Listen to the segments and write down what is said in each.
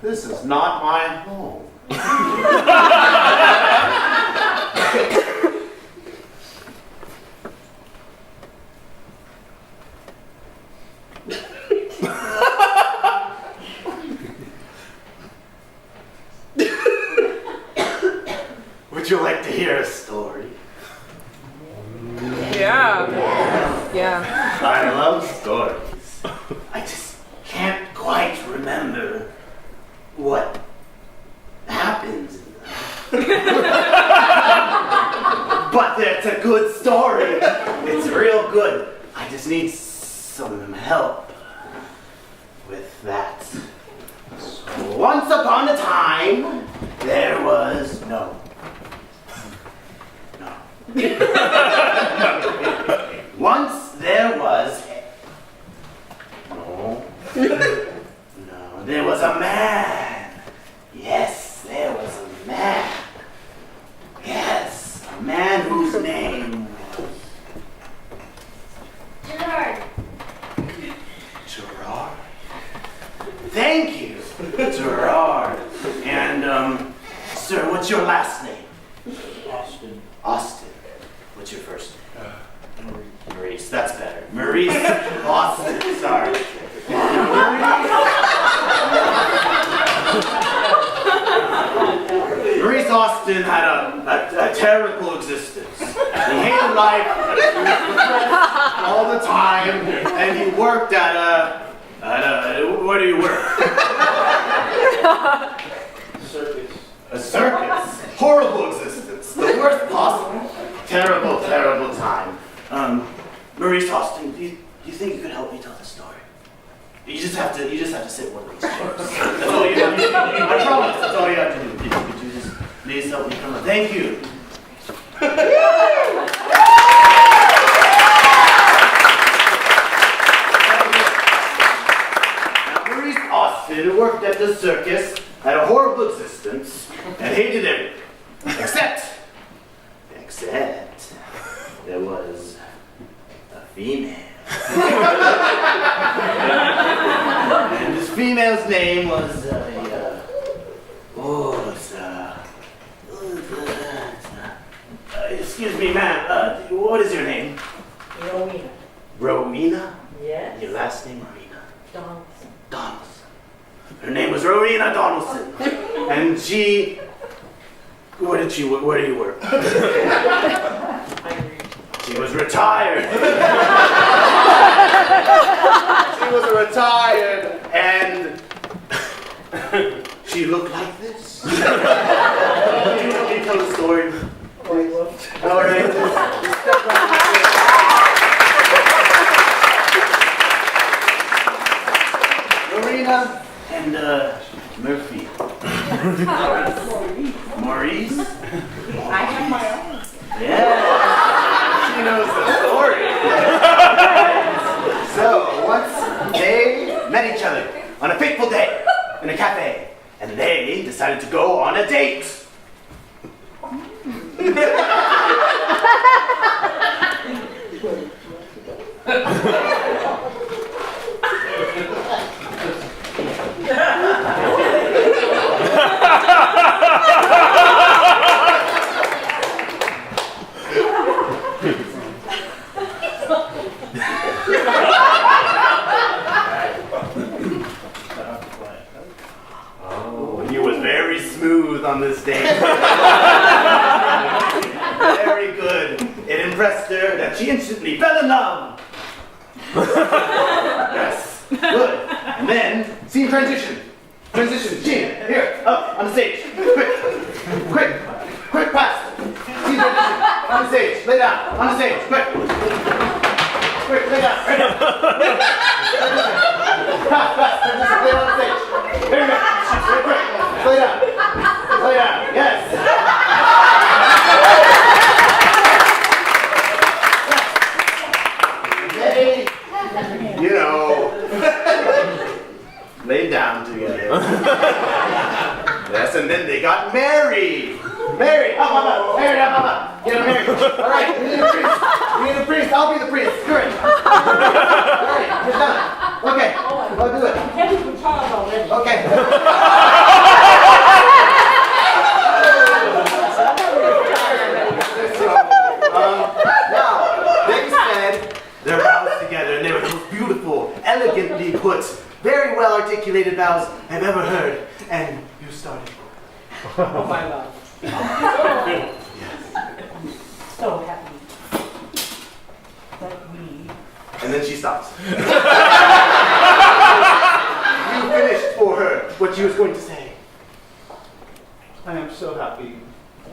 This is not my home. Would you like to hear a story? Yeah. Yeah. I love stories. I just can't quite remember what happens in them. But it's a good story. It's real good. I just need some help with that. So once upon a time, there was no. Once there was no. There was a man. Yes, there was a man. Yes, a man whose name was Gerard. Gerard. Thank you, Gerard. And sir, what's your last name? Austin. Austin. What's your first name? Maurice. That's better. Maurice Austin. Sorry. Maurice Austin had a terrible existence. He hated life. He was depressed all the time, and he worked at where do you work? Circus. A circus. Horrible existence. The worst possible. Terrible, terrible time. Maurice Austin, do you think you could help me tell the story? You just have to sit one of these chairs. That's all you have to do. I promise. That's all you have to do. Could you just please help me come up? Thank you. Now, Maurice Austin worked at the circus, had a horrible existence, and hated everything. Except there was a female. And this female's name was, excuse me, ma'am, what is your name? Rowena. Rowena? Yes. Your last name, Rowena? Donaldson. Donaldson. Her name was Rowena Donaldson. And she, where do you work? She was retired. She was retired, and she looked like this. Can you help me tell the story? All right. Marina and Murphy. Maurice. I have my own. Yeah. She knows the story. So, once they met each other on a fateful day in a cafe, and they decided to go on a date. On this day. Very good. It impressed her that she instantly fell in love. Yes. Good. And then, scene transition. Transition. Gene, here, up, on the stage. Quick, fast. Scene transition. On the stage. Lay down. On the stage. Quick, lay down. Right now. Fast. Transition. laid down together. Yes, and then they got married. Married, up. Married, up. Get married. All right, we need a priest. We need a priest. I'll be the priest. Good. All right, you're done. Okay, I'll do it. Heavy guitars already. Okay. Now, they said their vows together, and they were the most beautiful, elegantly put, very well articulated vows I've ever heard. And you started. Oh my God. So happy that we. And then she stops. You finished for her what she was going to say. I am so happy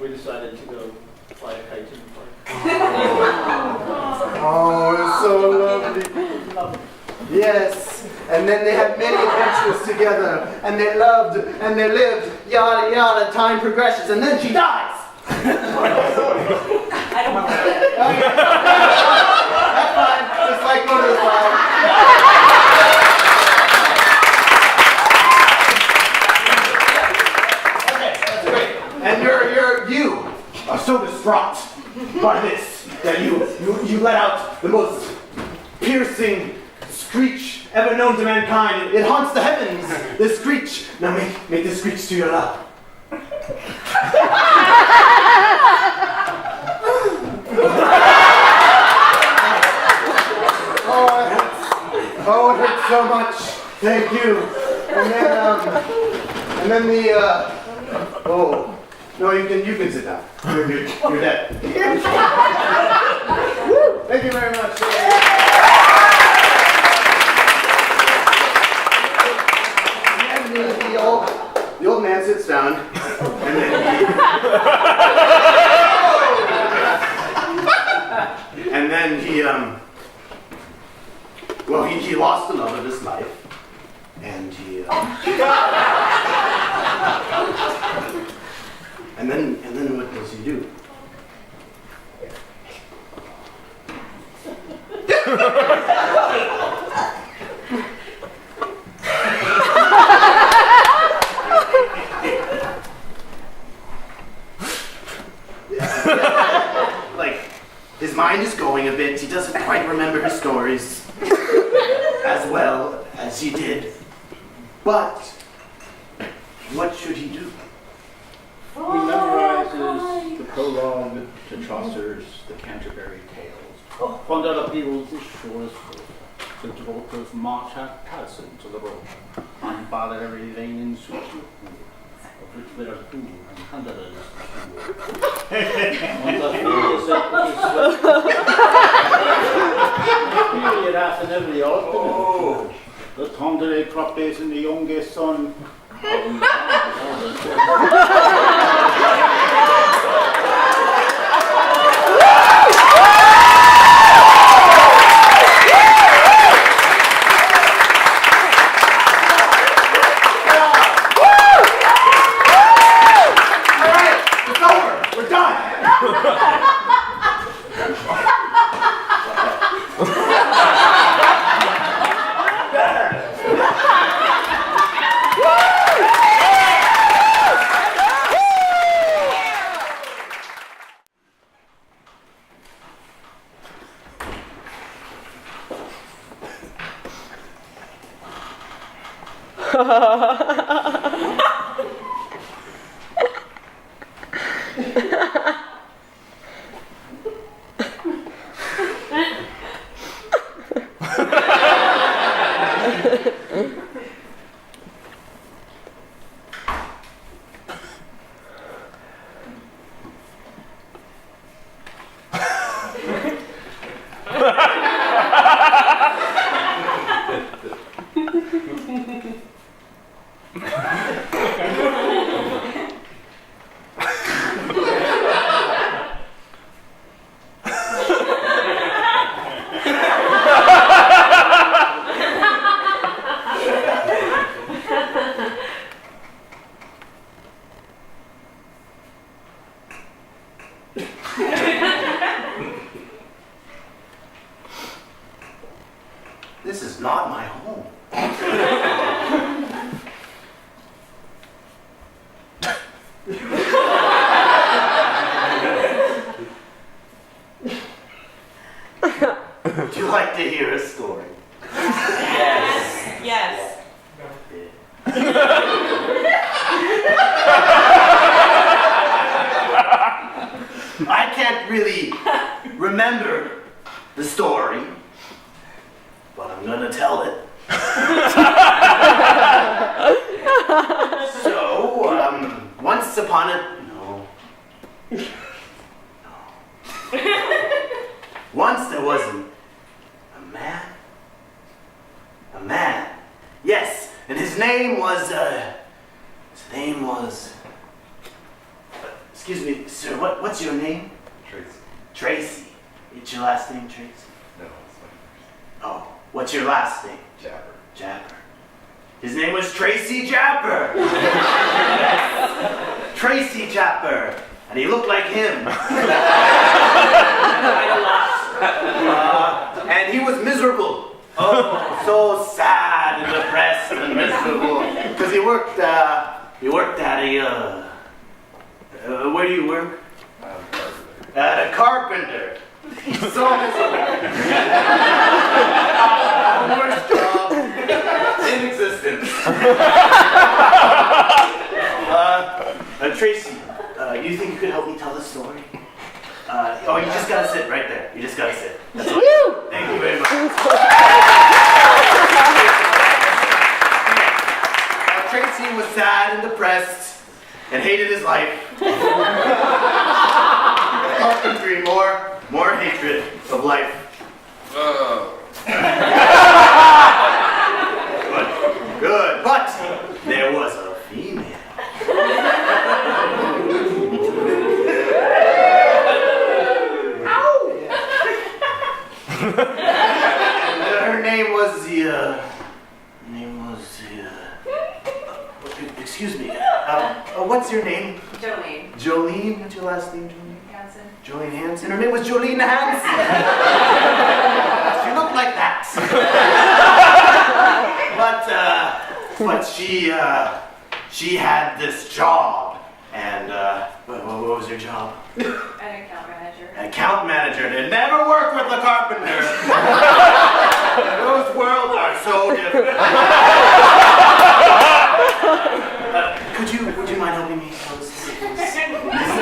we decided to go fly a kite in the park. Oh, it's so lovely. Yes. And then they had many adventures together, and they loved, and they lived, yada yada, time progresses, and then she dies. I don't want to. That's fine. Just like going to the fire. Okay, that's great. And you are so distraught by this that you let out the most piercing screech ever known to mankind. It haunts the heavens. This screech. Now make this screech to your love. Oh, it hurts so much. Thank you. And then the oh no, you can sit down. You're dead. Thank you very much. And the old man sits down, and then he lost the love of his life, and and then what does he do? Like, his mind is going a bit. He doesn't quite remember his stories as well as he did. But what should he do? He memorizes the prologue to Chaucer's The Canterbury Tales. Von der People's shores the devotees march out Carson to the road. On ballad every vein in suit, of which there are two and hundreds. On the field is period after every alternate. The tendre crop is in the youngest son. I can't really remember the story, but I'm gonna tell it. So, once upon a... No. Once there was a man. A man. Yes, and his name was, excuse me, sir, what's your name? Tracy. Tracy. It's your last name, Tracy? No, it's my first. Oh, what's your last name? Japper. Japper. His name was Tracy Japper. Tracy Japper. And he looked like him. And he was miserable. Oh, so sad and depressed and miserable. Because he worked at a, where do you work? Carpenter. At a carpenter. So miserable. Worst job in existence. Tracy, you think you could help me tell the story? You just gotta sit right there. You just gotta sit. That's all. Thank you very much. Tracy was sad and depressed and hated his life. Carpentry, more hatred of life. Good. But there was a female. Her name was excuse me. What's your name? Jolene Jolene. What's your last name, Jolene? Hansen. Jolene Hansen. Her name was Jolene Hansen. She looked like that. But she had this job, and what was her job? An account manager. Account manager. And never work with the carpenter. Those worlds are so different. Would you mind helping me tell this story? This is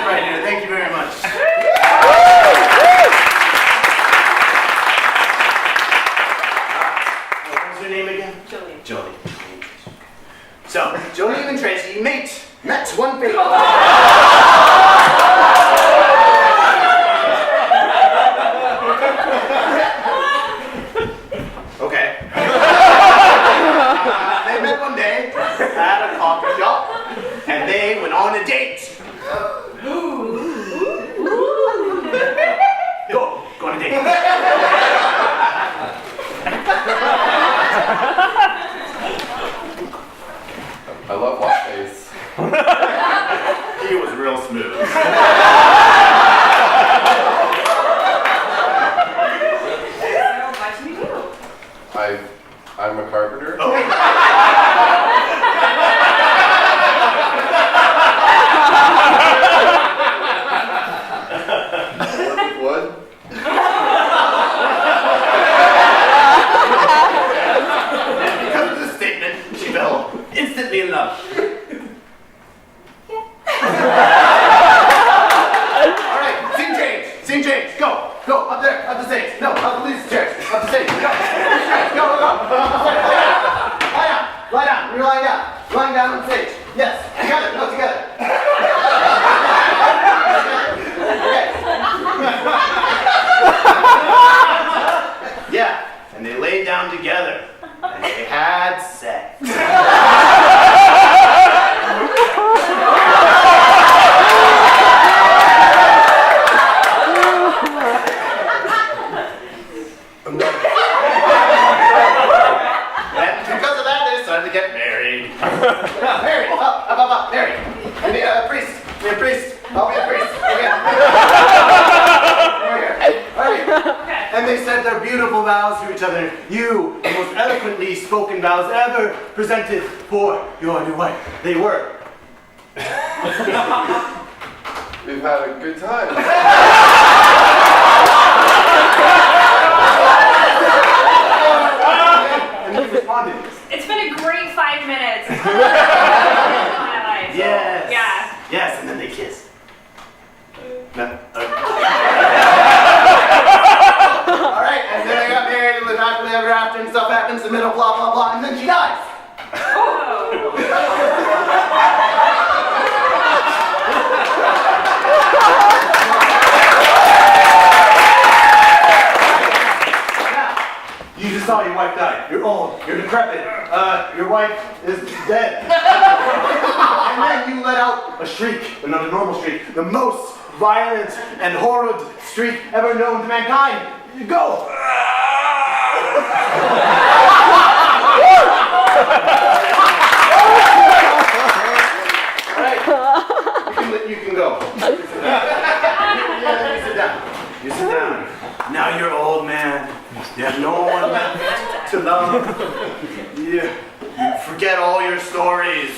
right here. Thank you very much. What was your name again? Jolene. Jolene. So, Jolene and Tracy met one day. Okay. They met one day at a coffee shop, and they went on a date. Go on a date. I love lattes. He was real smooth. So, what do you do? I'm a carpenter. Oh. Work with wood. Because of this statement, she fell instantly in love. All right, scene change. Scene change. Go up there, up the stage. No, up the police chairs. Up the stage. Go. Go. Lie down. You're lying down. Lying down on the stage. Yes. Together. No, together. Okay. Yeah. And they laid down together. And they had sex. And because of that, they decided to get married. Married. Up. Married. And be a priest. Be a priest. I'll be a priest. Okay. Over here. All right. And they said their beautiful vows to each other. You, the most eloquently spoken vows ever presented for your new wife. They were. We've had a good time. And you responded. It's been a great like 5 minutes. My life. Yes. Yeah. Yes, and then they kiss. No, all right, and then I got married and lived happily ever after, and stuff happens in the middle, blah blah blah, and then she dies. Oh. You just saw your wife die. You're old. You're decrepit. Your wife is dead. And then you let out a shriek, another normal shriek, the most violent and horrid shriek ever known to mankind. You go. All right. You can go. Yeah, you sit down. You sit down. Now you're old, man. You have no one left to love. You forget all your stories,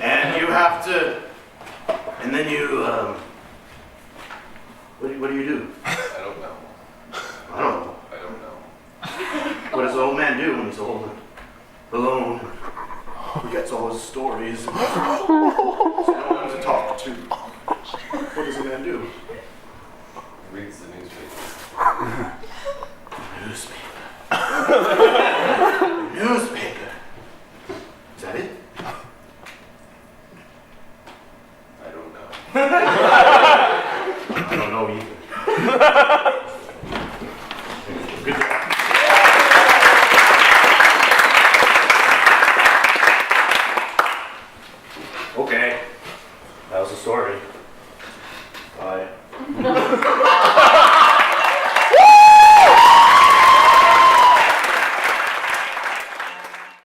and you have to. And then you. What do you do? I don't know. I don't know. I don't know. What does an old man do when he's old and alone? Forgets all his stories. There's no one to talk to. What is he gonna do? Reads the newspaper. Newspaper. Newspaper. Is that it? I don't know. I don't know either. Good job. Okay. That was the story. Bye.